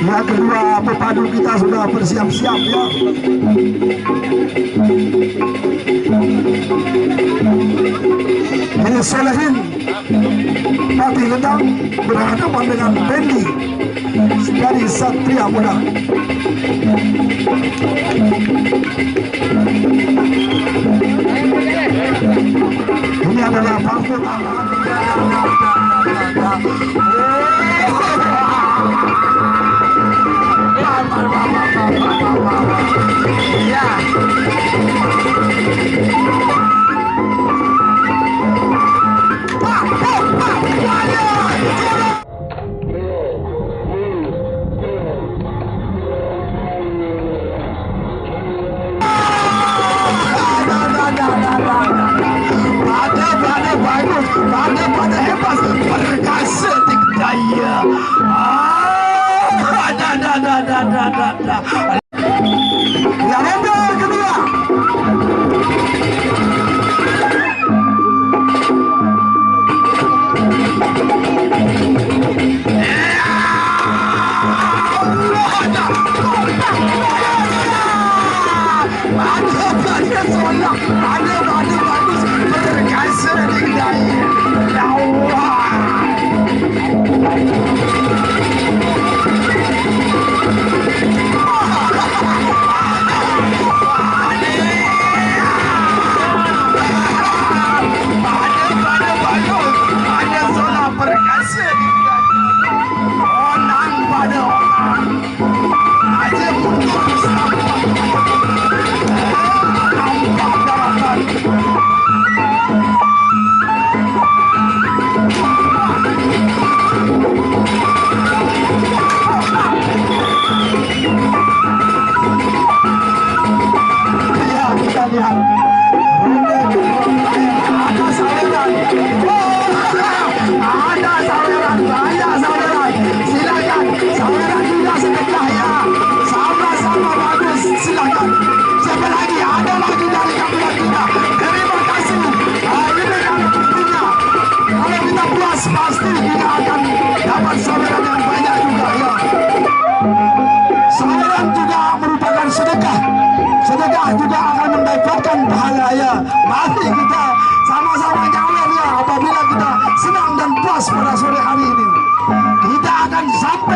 Yang kedua pepadu kita sudah bersiap-siap ya. Ini Salehin Pati Gendang berhadapan dengan Bendi dari Satria Muda. Ini adalah bangku ya. Pada hebat perkasa daya. Ya, ronde kedua. Pasti kita akan dapat saweran yang banyak juga ya. Saweran juga merupakan sedekah. Sedekah juga akan mendapatkan pahala ya. Mari kita sama-sama nyawer ya apabila kita senang dan puas pada sore hari ini. Kita akan sampai